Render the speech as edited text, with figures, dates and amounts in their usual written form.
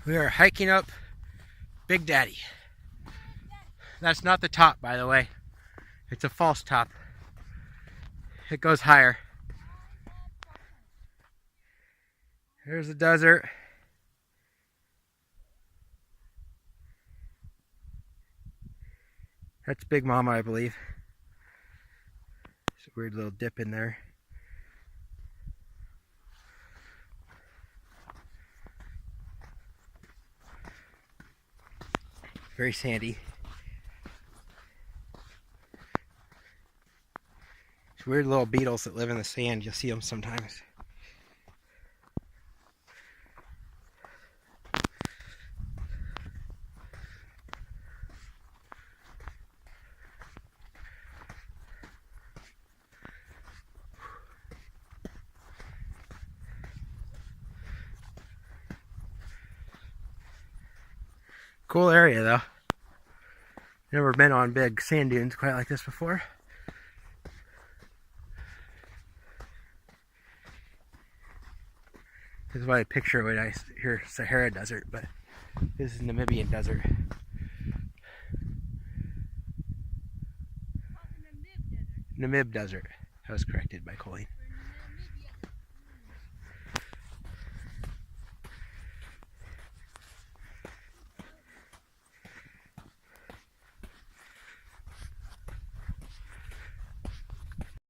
We are hiking up Big Daddy. That's not the top, by the way. It's a false top. It goes higher. There's the desert. That's Big Mama, I believe. There's a weird little dip in there. Very sandy. There's weird little beetles that live in the sand. You'll see them sometimes. Cool area though. Never been on big sand dunes quite like this before. This is what I picture when I hear Sahara Desert, but this is Namibian desert. Namib Desert. I was corrected by Colleen.